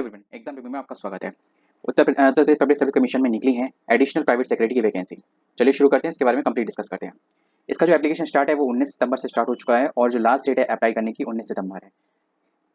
Exam review में आपका स्वागत है। Uttar Pradesh public service commission में निकली है एडिशनल प्राइवेट सेक्रेटरी की वैकेंसी। चलिए शुरू करते हैं, इसके बारे में कंप्लीट डिस्कस करते हैं। इसका जो एप्लीकेशन स्टार्ट है वो 19 सितंबर से स्टार्ट हो चुका है और जो लास्ट डेट है अप्लाई करने की 19 सितंबर है।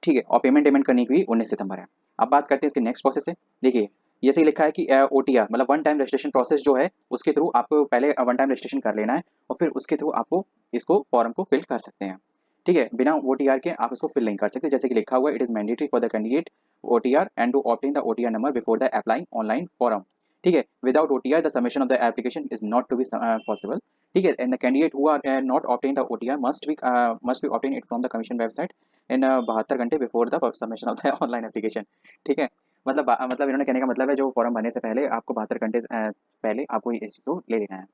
ठीक है, और पेमेंट करने की भी 19 सितंबर है। अब बात करते हैं इसके नेक्स्ट प्रोसेस से। देखिए, जैसे ही लिखा है कि ओटीआर मतलब वन टाइम रजिस्ट्रेशन प्रोसेस जो है उसके थ्रू आपको पहले वन टाइम रजिस्ट्रेशन कर लेना है और फिर उसके थ्रू आपको इसको फॉर्म को फिल कर सकते हैं। ठीक है, बिना ओटीआर के आप इसको फिल नहीं कर सकते। जैसे कि लिखा हुआ है, it is mandatory for the candidate OTR and to obtain the OTR number before the applying online form. ठीक है, without OTR the submission of the application is not to be possible. ठीक है, and the candidate who are not obtain the OTR must be obtain it from the commission website in 72 घंटे before the submission of the online application. ठीक है, मतलब इन्होंने कहने का मतलब है जो फॉर्म भरने से पहले आपको 72 घंटे पहले आपको इस को ले लेना है।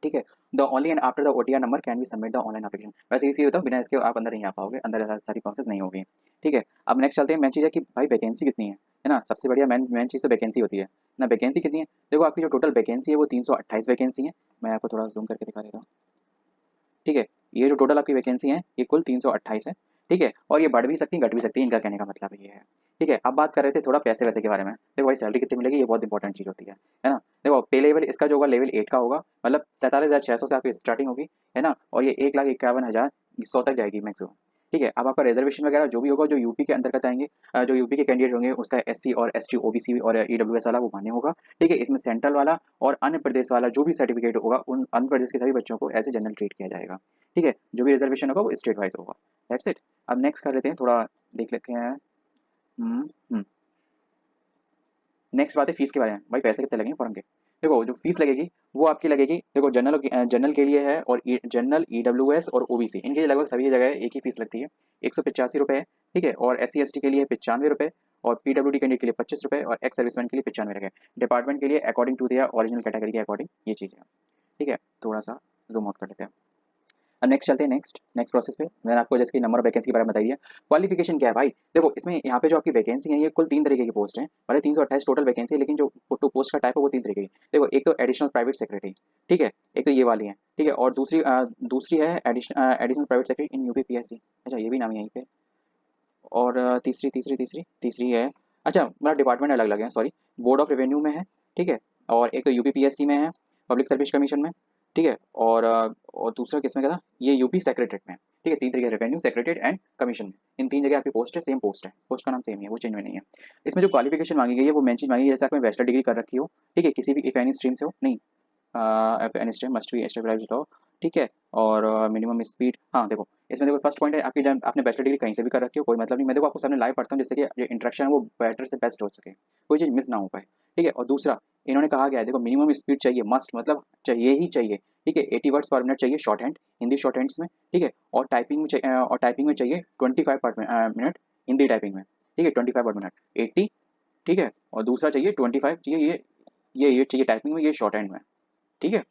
ठीक है, the only and after the OTR number can be submit the online application. वैसे इसी होता है, बिना इसके आप अंदर नहीं आ पाओगे, अंदर सारी प्रोसेस नहीं होगी। ठीक है, अब नेक्स्ट चलते हैं। मेन चीज़ है कि भाई वैकेंसी कितनी है ना। सबसे बढ़िया मेन चीज़ तो वैकेंसी होती है ना। वैकेंसी कितनी है, देखो आपकी जो टोटल वैकेंसी है वो 328 वैकेंसी है। मैं आपको थोड़ा जूम करके दिखा देता हूँ। ठीक है, ये जो टोटल आपकी वैकेंसी है ये कुल 328 है। ठीक है, और ये बढ़ भी सकती है घट भी सकती है, इनका कहने का मतलब ये है। ठीक है, अब बात कर रहे थे थोड़ा पैसे वैसे के बारे में। देखो भाई, सैलरी कितनी मिलेगी ये बहुत इंपॉर्टेंट चीज़ होती है ना। देखो पे लेवल इसका जो होगा लेवल 8 का होगा, मतलब 47,600 से आपकी स्टार्टिंग होगी, है ना। और ये 1,51,100 तक जाएगी मैक्सिमम। ठीक है, अब आपका रिजर्वेशन वगैरह जो भी होगा जो यूपी के अंतर्गत आएंगे, जो यूपी के कैंडिडेट होंगे उसका एससी और एसटी ओबीसी और ईडब्ल्यूएस वाला वो मान्य होगा। ठीक है, इसमें सेंट्रल वाला और अन्य प्रदेश वाला जो भी सर्टिफिकेट होगा उन अन्य प्रदेश के सभी बच्चों को एज ए जनरल ट्रीट किया जाएगा। ठीक है, जो भी रिजर्वेशन होगा वो स्टेट वाइज होगा। That's it. अब नेक्स्ट कर लेते हैं, थोड़ा देख लेते हैं। हम्म हम्म नेक्स्ट बात है फीस के बारे में। भाई पैसे कितने लगेंगे फॉर्म के। देखो जो फीस लगेगी वो आपकी लगेगी, देखो जनरल के लिए है और जनरल ईडब्ल्यूएस और ओबीसी इनके लिए लगभग सभी जगह एक ही फीस लगती है, 185 रुपये है। ठीक है, और SC ST के लिए 95 रुपये और PWD कैंडिडेट के लिए 25 रुपये और एक्स सर्विसमैन के लिए 95 रुपये। डिपार्टमेंट के लिए according to their original category के अकॉर्डिंग ये चीज़ है। ठीक है, थोड़ा सा जूम आउट कर लेते हैं। अब नेक्स्ट चलते हैं नेक्स्ट नेक्स्ट प्रोसेस पे। मैंने आपको जैसे कि नंबर ऑफ वैकेंसी के बारे में बताई है। क्वालिफिकेशन क्या है भाई, देखो इसमें यहाँ पे जो आपकी वैकेंसी है ये कुल 3 तरीके की पोस्ट है। भले 328 टोटल वैकेंसी है लेकिन जो पोस्ट का टाइप है वो 3 तरीके की। देखो एक तो एडिशनल प्राइवेट सेक्रेटरी, ठीक है, एक तो ये वाली है। ठीक है, और दूसरी है एडिशनल प्राइवेट सेक्रेटरी इन UPPSC। अच्छा, ये भी नाम है यहीं पे। और तीसरी है, अच्छा मतलब डिपार्टमेंट अलग अलग है, सॉरी। बोर्ड ऑफ रेवेन्यू में है। ठीक है, और एक तो UPPSC में है, पब्लिक सर्विस कमीशन में। ठीक है, और दूसरा किसमें क्या था, ये यूपी सेक्रेटरीट में है। ठीक है, 3 तरीके रेवेन्यू सेक्रेटरीट एंड कमीशन में। इन 3 जगह आपकी पोस्ट है, सेम पोस्ट है, पोस्ट का नाम सेम ही है, वो चेंज में नहीं है। इसमें जो क्वालिफिकेशन मांगी गई है वो मेन चीज मांगी गई है, जैसे आपने बैचलर डिग्री कर रखी हो। ठीक है, किसी भी इफ एनी स्ट्रीम से हो, नहीं an stream must be established हो। ठीक है, और मिनिमम स्पीड, हाँ देखो इसमें देखो फर्स्ट पॉइंट है आपकी, जब आपने बैचलर डिग्री कहीं से भी कर रखी हो कोई मतलब नहीं। मैं देखो आपको सामने लाइव पढ़ता हूँ जिससे कि जो इंट्रैक्शन है वो बेटर से बेस्ट हो सके, कोई चीज़ मिस ना हो पाए। ठीक है, और दूसरा इन्होंने कहा गया है, देखो मिनिमम स्पीड चाहिए, मस्ट मतलब चाहिए ही चाहिए। ठीक है, 80 वर्ड्स पर मिनट चाहिए short hand, Hindi short hands में। ठीक है, और टाइपिंग में चाहिए 25 पर मिनट, हिंदी टाइपिंग में। ठीक है, 25 पर मिनट 80। ठीक है, और दूसरा चाहिए 25 चाहिए, ये चाहिए टाइपिंग में, ये शॉर्ट हैंड में। ठीक है,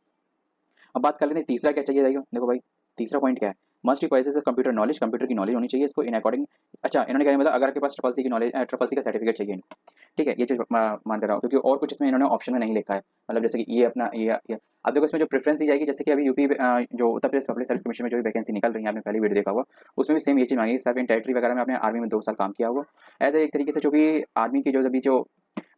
अब बात कर लेते हैं तीसरा क्या चाहिए। देखो भाई, तीसरा पॉइंट क्या है, must requires computer knowledge, computer की नॉलेज होनी चाहिए इसको इन अकॉर्डिंग। अच्छा, इन्होंने क्या मतलब अगर आपके पास ट्रिपल सी की नॉलेज, ट्रिपल सी का सर्टिफिकेट चाहिए इनको। ठीक है, ये चीज़ मान कर रहा हूँ क्योंकि और कुछ इसमें इन्होंने ऑप्शन में नहीं लिखा है, मतलब जैसे कि ये अपना ये। अब देखो इसमें जो प्रेफरेंस दी जाएगी, जैसे कि अभी यूपी जो Uttar Pradesh public service commission में जो भी वैकेंसी निकल रही है, आपने पहले वीडियो देखा होगा, उसमें भी सेम ये चीज़ मांगी। सब इन टेरिटरी वगैरह में आपने आर्मी में 2 साल काम किया होगा। ऐसे एक तरीके से जो भी आर्मी की जो अभी जो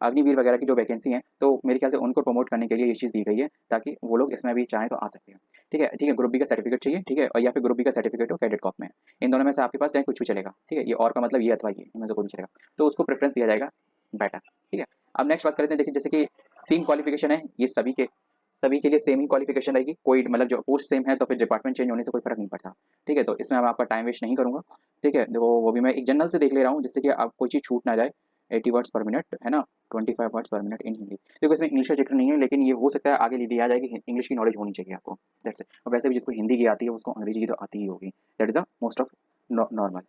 अग्निवीर वगैरह की जो वैकेंसी है, तो मेरे ख्याल से उनको प्रमोट करने के लिए ये चीज़ दी गई है ताकि वो लोग इसमें भी चाहें तो आ सकते हैं। ठीक है, ठीक है, ग्रुप बी का सर्टिफिकेट चाहिए। ठीक है, और या फिर ग्रुप बी का सर्टिफिकेट हो कैडेट कॉप में, इन दोनों में से आपके पास चाहे कुछ भी चलेगा। ठीक है, ये और का मतलब ये अथवा ये इनमें से कोई भी चलेगा, तो उसको प्रेफरेंस दिया जाएगा बेटर। ठीक है, अब नेक्स्ट बात करते हैं। देखिए जैसे कि सेम क्वालिफिकेशन है, ये सभी के लिए सेम ही क्वालिफिकेशन रहेगी, कोई मतलब जो पोस्ट सेम है तो फिर डिपार्टमेंट चेंज होने से कोई फर्क नहीं पड़ता। ठीक है, तो इसमें मैं आपका टाइम वेस्ट नहीं करूंगा। ठीक है, देखो वो भी मैं एक जनरल से देख ले रहा हूँ जिससे कि आप कोई चीज़ छूट ना जाए। 80 वर्ड्स पर मिनट है ना, 25 वर्ड्स पर मिनट इन हिंदी। देखो इसमें इंग्लिश का जिक्र नहीं है लेकिन ये हो सकता है आगे दिया जाए कि इंग्लिश की नॉलेज होनी चाहिए आपको। That's it. और वैसे भी जिसको हिंदी की आती है उसको अंग्रेजी की तो आती ही होगी। That is the most of normal.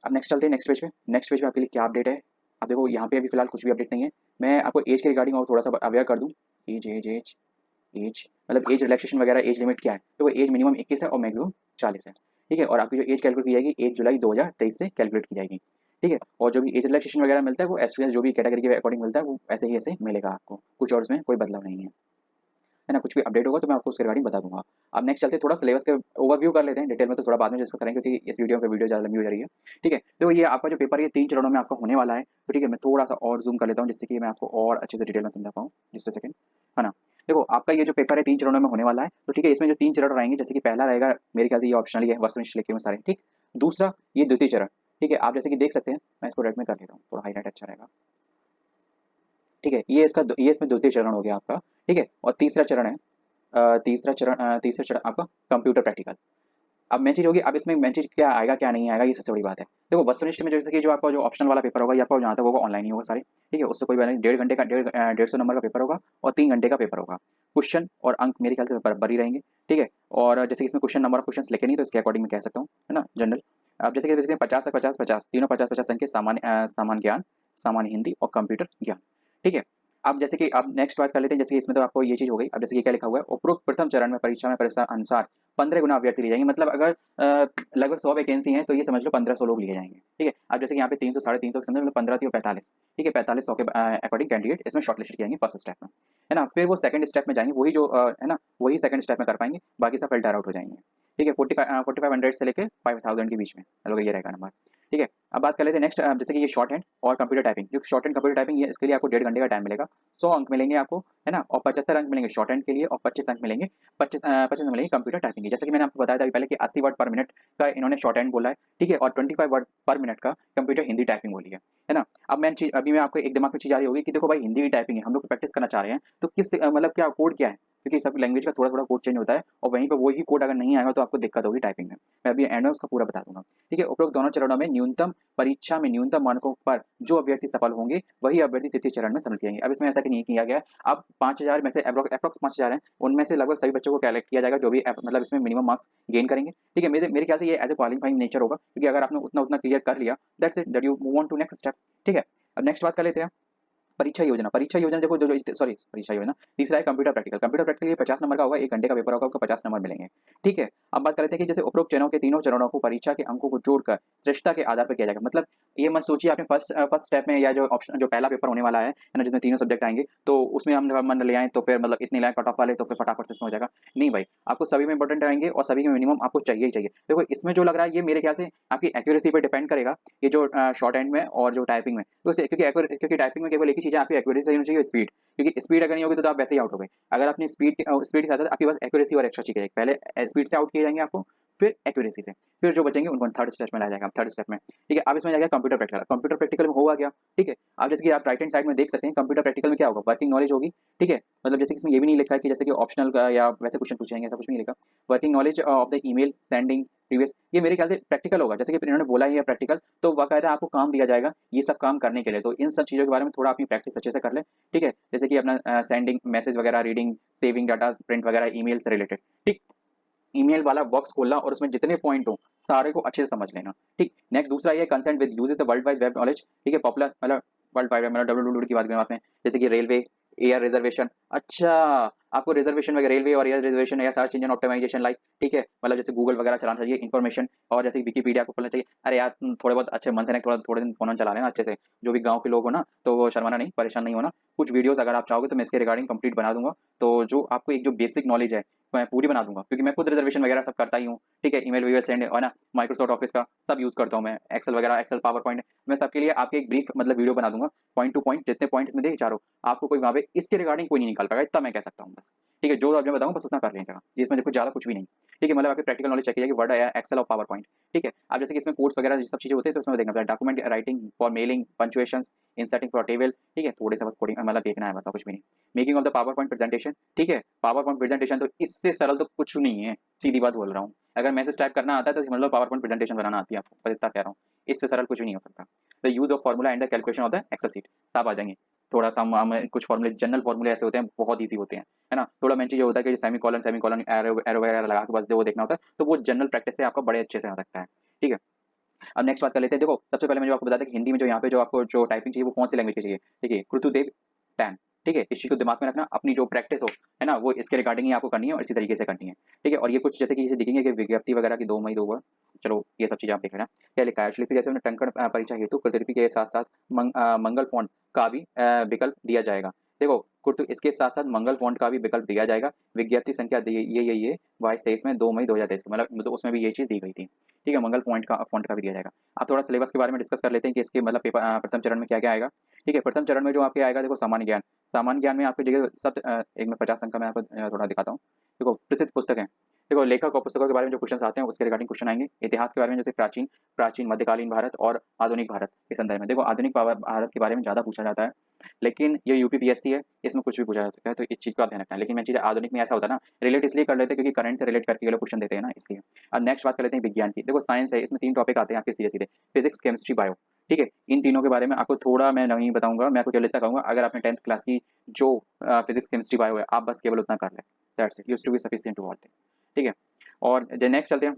अब नेक्स्ट चलते हैं नेक्स्ट पेज पे। नेक्स्ट पेज पे आपके लिए क्या अपडेट है। अब देखो यहाँ पे अभी फिलहाल कुछ भी अपडेट नहीं है। मैं आपको एज के रिगार्डिंग और थोड़ा सा अवेयर कर दूँ। एज मतलब एज रिलैक्सेशन वगैरह, एज लिमिट क्या है। तो वो एज मिनिमम 21 है और मैक्सिमम 40 है। ठीक है, और आपकी जो एज कैलकुलेट की जाएगी 1 जुलाई 2023 से कैलकुलेट की जाएगी। ठीक है, और जो भी एज रिलैक्सेशन वगैरह मिलता है वो एस जो भी कैटेगरी के अकॉर्डिंग मिलता है वो ऐसे ही ऐसे मिलेगा आपको, कुछ और उसमें कोई बदलाव नहीं है। है ना, कुछ भी अपडेट होगा तो मैं आपको उसके रिगार्डिंग बता दूंगा। अब नेक्स्ट चलते हैं, थोड़ा सिलेबस के ओवरव्यू कर लेते हैं, डिटेल में तो थोड़ा बाद में डिस्कस करेंगे क्योंकि इस वीडियो पे वीडियो ज़्यादा लंबी हो जा रही है। ठीक है, तो ये आपका जो पेपर है ये 3 चरणों में आपका होने वाला है। तो ठीक है, मैं थोड़ा सा और जूम कर लेता हूँ जिससे कि मैं आपको और अच्छे से डिटेल में समझा पाऊँ। जस्ट अ सेकंड, है ना। देखो आपका ये जो पेपर है 3 चरणों में होने वाला है। तो ठीक है, इसमें जो 3 चरण रहेंगे, जैसे कि पहला रहेगा मेरे ख्याल से ये ऑप्शनल ही है, वस्तुनिष्ठ लिखे हुए सारे, ठीक। दूसरा ये द्वितीय चरण, ठीक है, आप जैसे कि देख सकते हैं, मैं इसको रेड में कर लेता हूँ, थोड़ा हाईलाइट अच्छा रहेगा। ठीक है, ये इसमें द्वितीय चरण हो गया आपका। ठीक है, और तीसरा चरण है, तीसरा चरण आपका कंप्यूटर प्रैक्टिकल। अब मेन चीज़ होगी, अब इसमें मेन चीज़ क्या आएगा क्या नहीं आएगा, ये सबसे बड़ी बात है। देखो वस्तुनिष्ठ में जैसे कि जो आपका जो ऑप्शनल वाला पेपर होगा ये आपका जहाँ तक होगा ऑनलाइन ही होगा सारे। ठीक है, उससे कोई बात नहीं, 1.5 नंबर का पेपर होगा और 3 घंटे का पेपर होगा। क्वेश्चन और अंक मेरे ख्याल से बराबर ही रहेंगे। ठीक है, और जैसे कि इसमें क्वेश्चन नंबर ऑफ क्वेश्चन लिखे नहीं तो इसके अकॉर्डिंग मैं कह सकता हूँ, है ना, जनरल। अब जैसे कि बेसिकली 50 तक 50 50 तीनों 50 50 अंक के सामान्य ज्ञान, सामान्य हिंदी और कंप्यूटर ज्ञान। ठीक है, अब जैसे कि अब नेक्स्ट बात कर लेते हैं, जैसे कि इसमें तो आपको ये चीज़ हो गई। अब जैसे कि क्या लिखा हुआ है, उपरोक्त प्रथम चरण में परीक्षा में परीक्षा अनुसार 15 गुना अभ्यर्थी लिए जाएंगे। मतलब अगर लगभग 100 वैकेंसी हैं तो ये समझ लो 1500 लोग लिए जाएंगे। ठीक है, अब जैसे कि यहाँ पे 300 350 समझ मतलब 15 3 45। ठीक है, 4500 के अकॉर्डिंग कैंडिडेट इसमें शॉर्टलिस्ट किए जाएंगे फर्स्ट स्टेप में, है ना। फिर वो सेकंड स्टेप में जाएंगे, वही जो है ना, वही सेकंड स्टेप में कर पाएंगे, बाकी सब फिल्टर आउट हो जाएंगे। ठीक है, 4500 से लेकर 5000 के बीच में लोग ये रहेगा नंबर। ठीक है, अब बात कर लेते हैं नेक्स्ट, जैसे कि ये शॉर्ट हैंड और कंप्यूटर टाइपिंग। जो शॉर्ट हैंड कंप्यूटर टाइपिंग ये इसके लिए आपको 1.5 घंटे का टाइम मिलेगा। 100 अंक मिलेंगे आपको, है ना, और 75 अंक मिलेंगे शॉर्ट हैंड के लिए और 25 अंक मिलेंगे 25 अंक मिलेंगे कंप्यूटर टाइपिंग के। जैसे कि मैंने आपको बताया था अभी पहले कि 80 वर्ड पर मिनट का इन्होंने शॉर्ट हैंड बोला है। ठीक है, और 25 वर्ड पर मिनट का कंप्यूटर हिंदी टाइपिंग बोली है ना। अब मैं चीज अभी मैं आपको एक दिमाग में चीज आ रही होगी कि देखो भाई हिंदी की टाइपिंग है, हम लोग प्रैक्टिस करना चाह रहे हैं, तो किस मतलब क्या कोड क्या है, क्योंकि सब लैंग्वेज का थोड़ा थोड़ा कोड चेंज होता है और वहीं पर वही कोड अगर नहीं आएगा तो आपको दिक्कत होगी टाइपिंग में। मैं अभी एंड में उसका पूरा बता दूंगा। ठीक है, उपरोक्त दोनों चरणों में न्यूनतम परीक्षा में न्यूनतम मानकों पर जो अभ्यर्थी सफल होंगे वही अभ्यर्थी तृतीय चरण में सम्मिलित किएंगे। अब इसमें ऐसा कि नहीं किया गया है। अब 5000 में से अप्रोक्स 5000 हैं, उनमें से लगभग सभी बच्चों को कलेक्ट किया जाएगा जो भी मतलब इसमें मिनिमम मार्क्स गेन करेंगे। ठीक है, मेरे मेरे ख्याल से ये एज ए क्वालिफाइंग नेचर होगा, क्योंकि अगर आपने उतना उतना क्लियर कर लिया, that's it, that you move on to next step. ठीक है, अब नेक्स्ट बात कर लेते हैं परीक्षा योजना देखो जो जो सॉरी परीक्षा योजना। तीसरा है कंप्यूटर प्रैक्टिकल। कंप्यूटर प्रैक्टिकल ये 50 नंबर का होगा, 1 घंटे का पेपर होगा, आपको 50 नंबर मिलेंगे। ठीक है, अब बात करते हैं कि जैसे उपरोक्त चरणों के तीनों चरणों को परीक्षा के अंकों को जोड़कर श्रेष्ठता के आधार पर किया जाएगा। मतलब ये मत सोचिए आपने फर्स्ट स्टेप में या जो ऑप्शन जो पहला पेपर होने वाला है ना, जिसमें तीनों सब्जेक्ट आएंगे तो उसमें हम मन ले आए तो फिर मतलब इतने लाए कट ऑफ वाले तो फिर फटाफट से इसमें हो जाएगा। नहीं भाई, आपको सभी में इंपॉर्टेंट आएंगे और सभी में मिनिमम आपको चाहिए ही चाहिए। देखो इसमें जो लग रहा है ये मेरे ख्याल से आपकी एक्यूरेसी पर डिपेंड करेगा, ये जो शॉर्ट हैंड में और जो टाइपिंग में। तो क्योंकि टाइपिंग में केवल एक ही चीज़ है, आपकी एक्यूरेसी होनी चाहिए, स्पीड। क्योंकि स्पीड अगर नहीं होगी तो आप वैसे ही आउट हो गए। अगर अपनी स्पीड के साथ साथ आपके पास एक्यूरेसी और एक्स्ट्रा चाहिए, पहले स्पीड से आउट किए जाएंगे आपको, फिर एक्यूरेसी से, फिर जो बचेंगे उनको थर्ड स्टेप में लाया जाएगा, थर्ड स्टेप में। ठीक है, अब इसमें जाएगा कंप्यूटर प्रैक्टिकल। कंप्यूटर प्रैक्टिकल में होगा क्या? ठीक है, अब जैसे कि आप राइट हैंड साइड में देख सकते हैं कंप्यूटर प्रैक्टिकल में क्या होगा, वर्किंग नॉलेज होगी। ठीक है, मतलब जैसे कि इसमें ये भी नहीं लिखा है कि जैसे कि ऑप्शनल का या वैसे क्वेश्चन पूछेंगे, ऐसा कुछ नहीं लिखा। Working knowledge of the email sending previous, ये मेरे ख्याल से प्रैक्टिकल होगा, जैसे कि इन्होंने बोला ही है प्रैक्टिकल, तो बाकायदा आपको काम दिया जाएगा ये सब काम करने के लिए। तो इन सब चीज़ों के बारे में थोड़ा अपनी प्रैक्टिस अच्छे से कर ले। ठीक है, जैसे कि अपना सेंडिंग मैसेज वगैरह, रीडिंग, सेविंग डाटा, प्रिंट वगैरह ईमेल से रिलेटेड। ठीक, ईमेल वाला बॉक्स खोलना और उसमें जितने पॉइंट हो सारे को अच्छे से समझ लेना। ठीक, नेक्स्ट दूसरा ये consent with uses the world wide web knowledge. ठीक है, पॉपुलर मतलब वर्ल्ड वाइड वेब मतलब डब्ल्यू की बात करें आपने, जैसे कि रेलवे, एयर रिजर्वेशन। अच्छा, आपको रिजर्वेशन वगैरह रेलवे और एयर रिजर्वेशन या सर्च इंजन ऑप्टिमाइजेशन लाइक, ठीक है, मतलब जैसे गूगल वगैरह चलाना चाहिए इन्फॉर्मेशन, और जैसे विकीपीडिया को खोलना चाहिए। अरे यार थोड़े बहुत अच्छे मन से नहीं, थोड़े दिन फोन चला लेना अच्छे से, जो भी गाँव के लोग हो ना, तो वो शर्माना नहीं, परेशान नहीं होना। कुछ वीडियोस अगर आप चाहोगे तो मैं इसके रिगार्डिंग कंप्लीट बना दूंगा, तो जो आपको एक जो बेसिक नॉलेज है मैं पूरी बना दूंगा, क्योंकि मैं खुद रिजर्वेशन वगैरह सब करता ही हूँ। ठीक है, ईमेल वीमेल सेंड है ना, माइक्रोसॉफ्ट ऑफिस का सब यूज करता हूँ मैं, एक्सेल वगैरह, एक्सेल पावर पॉइंट, मैं सबके लिए आपके एक ब्रीफ मतलब वीडियो बना दूंगा, पॉइंट टू पॉइंट जितने पॉइंट इसमें देखे चारों, आपको कोई वहाँ पे इसके रिगार्डिंग कोई नहीं निकाल पाएगा, इतना मैं कह सकता हूँ बस। ठीक है, जो अब मैं बताऊंगा बस उतना कर लीजिएगा, इसमें देखो ज्यादा कुछ भी नहीं। ठीक है, मतलब आपकी प्रैक्टिकल नॉलेज चेक कीजिएगा, वर्ड, एक्सेल और पावर पॉइंट। ठीक है, अब जैसे कि इसमें कोड्स वगैरह ये सब चीजें होती है तो इसमें देखना पड़ेगा, document writing for mailing, punctuations, inserting for table. ठीक है, थोड़े सा बस कोडिंग मतलब देखना है बस और कुछ भी नहीं। Making of the power point presentation. ठीक है, पावर पॉइंट प्रेजेंटेशन तो इससे सरल तो कुछ नहीं है, सीधी बात बोल रहा हूँ। अगर मैसेज टाइप करना आता है तो समझ लो पावर पॉइंट प्रेजेंटेशन बनाना आती है आपको, पर इतना कह रहा हूँ, इससे सरल कुछ भी नहीं हो सकता। The use of formula and the calculation of the Excel sheet, सब आ जाएंगे। थोड़ा सा कुछ फार्मूले, जनरल फार्मूले ऐसे होते हैं बहुत ईजी होते हैं, है ना। थोड़ा मेन चीज ये होता है कि सेमी कॉलन एरो एरो वगैरह लगा के बस वो देखना होता है, तो वो जनरल प्रैक्टिस से आपको बड़े अच्छे से आ सकता है। ठीक है, अब नेक्स्ट बात कर लेते हैं। देखो सबसे पहले मैं जो आपको बताया था कि हिंदी में जो यहाँ पे जो आपको जो टाइपिंग चाहिए वो कौन सी लैंग्वेज की चाहिए। देखिए कृतुदेव टैन। ठीक है, इस चीज को दिमाग में रखना, अपनी जो प्रैक्टिस हो, है ना, वो इसके रिगार्डिंग ही आपको करनी है और इसी तरीके से करनी है। ठीक है, और ये कुछ जैसे कि इसे दिखेंगे कि विज्ञप्ति वगैरह की 2 मई 2 चलो ये सब चीजें आप देख लेना क्या लिखा है। एक्चुअली जैसे टंकण परीक्षा हेतु प्रतिलिपि के साथ साथ मंगल फॉन्ट का भी विकल्प दिया जाएगा। देखो कुर्तु इसके साथ साथ मंगल फॉन्ट का भी विकल्प दिया जाएगा। विज्ञप्ति संख्या ये 22-23 में 2 मई 2023 मतलब तो उसमें भी ये चीज़ दी गई थी। ठीक है, मंगल फॉन्ट का भी दिया जाएगा। अब थोड़ा सिलेबस के बारे में डिस्कस कर लेते हैं कि इसके मतलब पेपर प्रथम चरण में क्या-क्या आएगा। ठीक है, प्रथम चरण में जो आपके आएगा देखो सामान्य ज्ञान। सामान्य ज्ञान में आपकी जगह सब एक में 50 अंक का मैं आपको थोड़ा दिखाता हूँ। देखो प्रसिद्ध पुस्तक है। देखो लेखक और पुस्तकों के बारे में जो क्वेश्चन आते हैं उसके रिगार्डिंग क्वेश्चन आएंगे। इतिहास के बारे में जैसे प्राचीन प्राचीन मध्यकालीन भारत और आधुनिक भारत के संदर्भ में। देखो आधुनिक भारत के बारे में ज़्यादा पूछा जाता है, लेकिन ये यूपीपीएससी है, इसमें कुछ भी पूछा जा सकता है, तो इस चीज़ का ध्यान रखना है। लेकिन मैं चीज़ आधुनिक में ऐसा होता है ना, रिलेट इसलिए कर लेते हैं क्योंकि करंट से रिलेट करके ये लोग क्वेश्चन देते हैं ना, इसलिए। अब नेक्स्ट बात कर लेते हैं विज्ञान की। देखो साइंस है, इसमें 3 टॉपिक आते हैं आपके सीधे-सीधे, फिजिक्स, केमिस्ट्री, बायो। ठीक है, इन तीनों के बारे में आपको थोड़ा मैं नहीं बताऊँगा, मैं आपको केवल इतना कहूँगा अगर आपने 10th क्लास की जो फिजिक्स, केमिस्ट्री, बायो है, आप बस केवल उतना कर लें। That's it, used to be sufficient to all thing. ठीक है, और नेक्स्ट चलते हैं।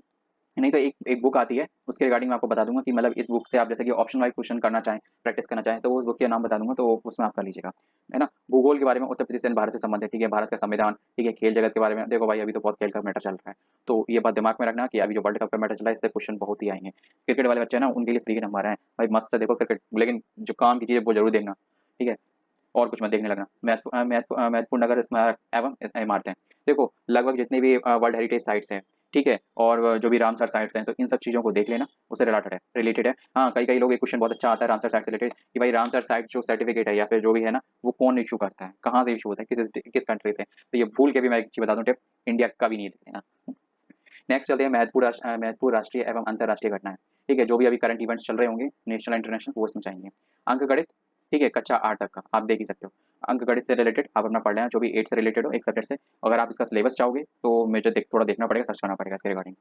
नहीं तो एक एक बुक आती है, उसके रिगार्डिंग मैं आपको बता दूंगा कि मतलब इस बुक से आप जैसे कि ऑप्शन वाइज क्वेश्चन करना चाहें, प्रैक्टिस करना चाहें, तो उस बुक के नाम बता दूंगा, तो उसमें आप कर लीजिएगा, है ना। भूगोल के बारे में उत्तर प्रदेश एंड भारत से संबंधित, ठीक है, भारत का संविधान, ठीक है, खेल जगत के बारे में। देखो भाई अभी तो बहुत खेल का मैटर चल रहा है, तो ये बात दिमाग में रखना कि अभी जो वर्ल्ड कप का मैटर चल रहा है इससे क्वेश्चन बहुत ही आएंगे। क्रिकेट वाले बच्चे ना उनके लिए फ्री के नंबर हैं भाई, मस्त से देखो क्रिकेट, लेकिन जो काम की चीज़ है वो जरूर देखना। ठीक है, और कुछ मत देखने लगना। महत्वपूर्ण नगर स्मारक एवं इमारतें, देखो लगभग जितनी भी वर्ल्ड हेरिटेज साइट्स हैं, ठीक है, और जो भी रामसर साइट्स हैं, तो इन सब चीज़ों को देख लेना, उससे रिलेटेड है। हाँ, कई कई लोग एक क्वेश्चन बहुत अच्छा आता है रामसर साइट से रिलेटेड कि भाई रामसर साइट जो सर्टिफिकेट है या फिर जो भी है ना, वो कौन इशू करता है, कहाँ से इशू होता है, किस कंट्री से। तो ये भूल के भी मैं एक चीज़ बता दूँ टिप, इंडिया का भी नहीं लेना। नेक्स्ट चलते हैं महत्वपूर्ण राष्ट्रीय एवं अंतर्राष्ट्रीय घटनाएं। ठीक है, जो भी अभी करंट इवेंट्स चल रहे होंगे नेशनल इंटरनेशनल, वो इसमें चाहिए। अंक गणित, ठीक है, कक्षा 8 तक का आप देख ही सकते हो। अंक गणित से रिलेटेड आप अपना पढ़ लेना, जो भी 8 से रिलेटेड हो एक सब्जेक्ट से। अगर आप इसका सिलेबस चाहोगे तो मुझे थोड़ा देखना पड़ेगा, सर्च करना पड़ेगा इसके रिगार्डिंग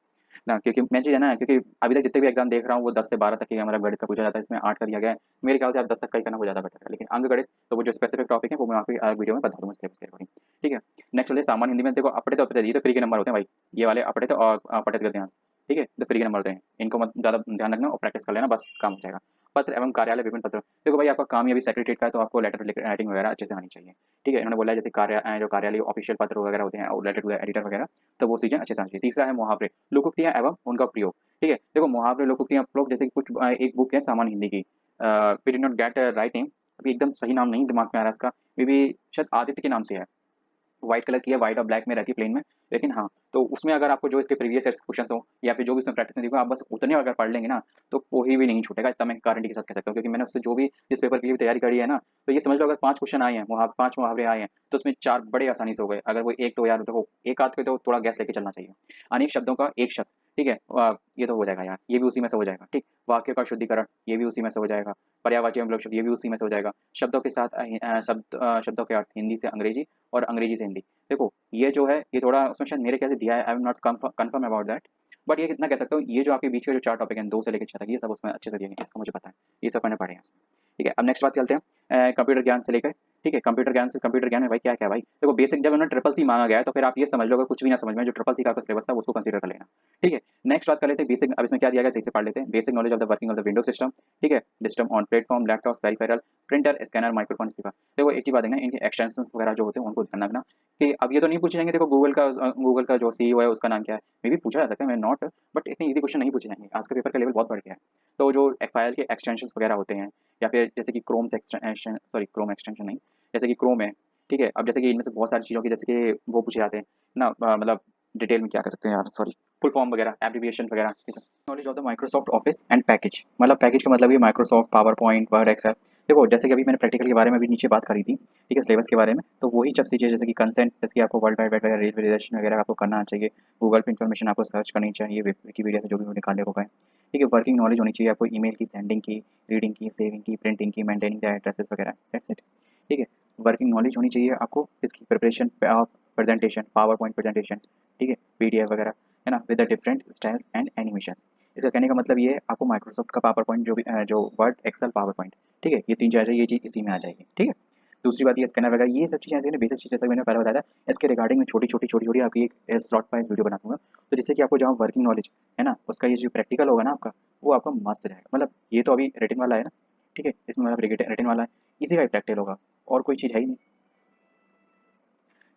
ना, क्योंकि मैं चीज़ है ना, क्योंकि अभी तक जितने भी एग्जाम देख रहा हूँ वो 10 से 12 तक की हमारा गणित का पूछा जाता है, इसमें 8 का दिया गया है। मेरे ख्याल से आप 10 तक का ही करना वो ज़्यादा बेटर है, लेकिन अंक गणित तो वो जो स्पेसिफिक टॉपिक है वो मैं आपको वीडियो में बता दूंगा सिलेबस के अकॉर्डिंग। ठीक है, नेक्स्ट चलिए सामान्य हिंदी में। देखो अपठित और अपठित ये तो फ्री के नंबर होते हैं भाई, ये वाले अपठित और पठित गद्यांश, ठीक है, तो फ्री के नंबर होते हैं, इनको मत ज़्यादा ध्यान रखना और प्रैक्टिस कर लेना, बस काम हो जाएगा। पत्र एवं कार्यालय विभिन्न पत्र, देखो भाई आपका काम ही अभी सेक्रेटरीट का है, तो आपको लेटर राइटिंग वगैरह अच्छे से आनी चाहिए। ठीक है, इन्होंने बोला है जैसे जो कार्यालय ऑफिशियल पत्र वगैरह होते हैं और लेटर टू एडिटर वगैरह, तो वो चीज़ें अच्छे से आनी चाहिए। तीसरा है मुहावरे, लोकोक्तियाँ एवं उनका प्रयोग। ठीक है, देखो मुहावरे लोकोक्तियाँ लोग जैसे कि कुछ एक बुक है सामान्य हिंदी की, we did not get right name, अभी एकदम सही नाम नहीं दिमाग में आ रहा है इसका, मे बी शायद आदित्य के नाम से है, व्हाइट कलर की है, व्हाइट और ब्लैक में रहती है प्लेन में। लेकिन हाँ, तो उसमें अगर आपको जो इसके प्रीवियस ईयर्स क्वेश्चंस हो या फिर जो भी उसमें प्रैक्टिस में दिखो, आप बस उतने अगर पढ़ लेंगे ना, तो कोई भी नहीं छूटेगा, इतना मैं गारंटी के साथ कह सकता हूँ, क्योंकि मैंने उससे जो भी इस पेपर के लिए तैयारी करी है ना, तो ये समझ लो अगर 5 क्वेश्चन आए हैं, वहाँ 5 मुहावरे आए हैं, तो उसमें 4 बड़े आसानी से हो गए। अगर वो एक, तो यार देखो एक आध पे तो थोड़ा गैस लेके चलना चाहिए। अनेक शब्दों का एक शब्द, ठीक है, ये तो हो जाएगा यार, ये भी उसी में से हो जाएगा। ठीक, वाक्य का शुद्धिकरण, ये भी उसी में से हो जाएगा। पर्यायवाची एवं शब्द, ये भी उसी में से हो जाएगा। शब्दों के साथ शब्दों के अर्थ, हिंदी से अंग्रेजी और अंग्रेजी से हिंदी। देखो ये जो है ये थोड़ा उसमें शायद मेरे ख्याल से दिया है, I am not confirm about that, but ये कितना कह सकता हूँ, ये जो आपके बीच के जो 4 टॉपिक हैं 2 से लेकर 6 तक, ये सब उसमें अच्छे से दिए हैं, इसको मुझे पता है, ये सब मैंने पढ़े हैं। ठीक है, अब नेक्स्ट बात चलते हैं कंप्यूटर ज्ञान से लेकर। ठीक है, कंप्यूटर ज्ञान में भाई क्या क्या भाई, देखो बेसिक जब उन्होंने ट्रिपल सी मांगा गया है, तो फिर आप ये समझ लो, अगर कुछ भी ना समझ में जो ट्रिपल सी का सिलेबस था उसको कंसीडर कर लेना। ठीक है, नेक्स्ट बात कर लेते हैं बेसिक, अब इसमें क्या दिया गया सही से पढ़ लेते हैं। Basic knowledge of the working of the window system, ठीक है, system on platform, laptop, peripheral, printer, scanner, microphone speaker. देखो एक ही बात है ना, इनके एक्सटेंशंस वगैरह जो होते हैं उनको ध्यान रखना कि अब ये तो नहीं पूछे जाएंगे, देखो गूगल का जो सीईओ है उसका नाम क्या है, मे भी पूछा जा सकता है, मैं नॉट, बट इतने इजी क्वेश्चन नहीं पूछे जाएंगे, आज का पेपर का लेवल बहुत बढ़ गया है। तो जो फाइल के एक्सटेंशंस वगैरह होते हैं, या फिर जैसे कि क्रोम एक्सटेंशन नहीं, जैसे कि क्रोम है, ठीक है, अब जैसे कि इनमें से बहुत सारी चीज़ों की जैसे कि वो पूछे जाते हैं ना, मतलब डिटेल में क्या कर सकते हैं यार, सॉरी, फुल फॉर्म वगैरह, एब्रिविएशन वगैरह। Knowledge of the Microsoft Office and package, मतलब पैकेज का मतलब ये Microsoft PowerPoint, Word, Excel. देखो जैसे कि अभी मैंने प्रैक्टिकल के बारे में भी नीचे बात करी थी, ठीक है, सिलेबस के बारे में, तो वही सब चीज़ें जैसे कि कंसेंट, जैसे कि आपको वर्ल्ड वाइड वेब वगैरह, रेलवे रिजर्वेशन वगैरह आपको करना चाहिए, गूगल पे इन्फॉर्मेशन आपको सर्च करनी चाहिए, विकीपीडिया से जो भी निकाले होगा। ठीक है, वर्किंग नॉलेज होनी चाहिए आपको ईमेल की, सेंडिंग की, रीडिंग की, सेविंग की, प्रिंटिंग की, मेंटेनिंग द एड्रेसेस वगैरह, दैट्स इट। ठीक है, वर्किंग नॉलेज होनी चाहिए आपको इसकी preparation presentation, power point presentation, ठीक है, पीडीएफ वगैरह, है ना, with the different styles and animations. इसका कहने का मतलब ये है आपको माइक्रोसॉफ्ट का पावर पॉइंट जो भी जो वर्ड, एक्सेल, पावर पॉइंट, ठीक है, ये 3 चीज़ ये चीज़ इसी में आ जाएगी। ठीक है, दूसरी बात ये स्कैनर वगैरह, ये सब चीज़ें ऐसी बेसिक चीज़, जैसे मैंने पहले बताया था, इसके रिगार्डिंग में छोटी छोटी आपकी एक स्लॉट वाइज वीडियो बना दूंगा, तो जिससे कि आपको जहाँ वर्किंग नॉलेज है ना, उसका ये जो प्रैक्टिकल होगा ना आपका, वो आपका मस्त रहेगा। मतलब ये तो अभी रिटिन वाला है ना, ठीक है, इसमें मतलब रिटिन वाला है, इसी का ही प्रैक्टिकल होगा, और कोई चीज़ है ही नहीं।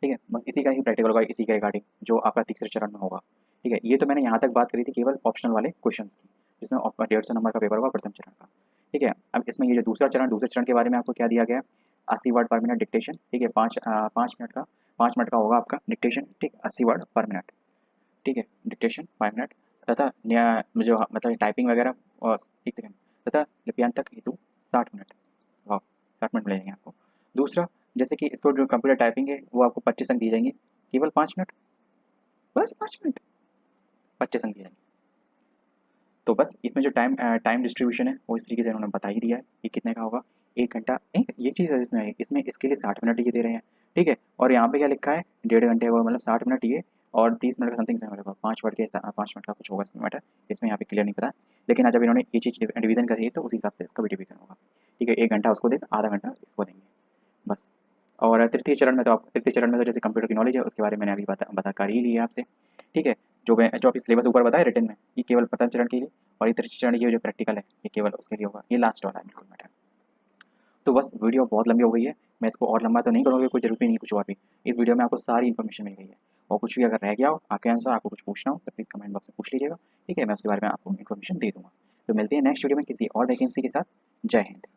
ठीक है, बस इसी का ही प्रैक्टिकल होगा, इसी के रिगार्डिंग जो आपका तीसरे चरण में होगा। ठीक है, ये तो मैंने यहाँ तक बात करी थी केवल ऑप्शनल वाले क्वेश्चंस की, जिसमें 150 नंबर का पेपर होगा प्रथम चरण का। ठीक है, अब इसमें ये जो दूसरा चरण, दूसरे चरण के बारे में आपको क्या दिया गया है, 80 वर्ड पर मिनट डिक्टेशन, ठीक है, 5 मिनट का होगा आपका डिक्टेशन, ठीक, 80 वर्ड पर मिनट, ठीक है, डिक्टेशन 5 मिनट, तथा जो मतलब टाइपिंग वगैरह और 1 सेकंड, तथा लिप्यांतक हेतु 60 मिनट। वाह, 60 मिनट मिलेंगे आपको। दूसरा, जैसे कि इसको जो कंप्यूटर टाइपिंग है वो आपको 25 अंक दिए जाएंगे, केवल 5 मिनट, बस 5 मिनट, 25 अंक दिए जाएंगे। तो बस इसमें जो टाइम डिस्ट्रीब्यूशन है वो इस तरीके से उन्होंने बता ही दिया है कि कितने का होगा, 1 घंटा, ये चीज़ है इसमें इसके लिए 60 मिनट ये दे रहे हैं, ठीक है। और यहाँ पे क्या लिखा है, 1.5 घंटे हुआ, मतलब 60 मिनट ये, और 30 मिनट का समथिंग समय लगा, 5 वर्ड के 5 मिनट का कुछ होगा इसमें मैटर, इसमें यहाँ पे क्लियर नहीं पता। लेकिन आज जब इन्होंने ये चीज़ डिवीजन करी है तो उस हिसाब से इसका भी डिवीजन होगा, ठीक है, 1 घंटा उसको देगा, आधा घंटा इसको देंगे, बस। और तृतीय चरण में तो आप, तृतीय चरण में तो जैसे कंप्यूटर की नॉलेज है उसके बारे में मैंने अभी बता कर ही लिया आपसे, ठीक है। जो अभी सिलेबस ऊपर बताया रिटर्न में, ये केवल प्रथम चरण के लिए, और ये तृतीय चरण ये जो प्रैक्टिकल है ये केवल उसके लिए होगा, ये लास्ट वाला है बिल्कुल मैटर। तो बस वीडियो बहुत लंबी हो गई है, मैं इसको और लंबा तो नहीं करूँगा, कोई जरूरत भी नहीं कुछ और भी, इस वीडियो में आपको सारी इन्फॉर्मेशन मिल गई है। और कुछ भी अगर रह गया हो आपके अनुसार, आपको कुछ पूछना हो तो प्लीज़ कमेंट बॉक्स में पूछ लीजिएगा, ठीक है, मैं उसके बारे में आपको इन्फॉर्मेशन दे दूँगा। तो मिलते हैं नेक्स्ट वीडियो में किसी और वैकेंसी के साथ। जय हिंद।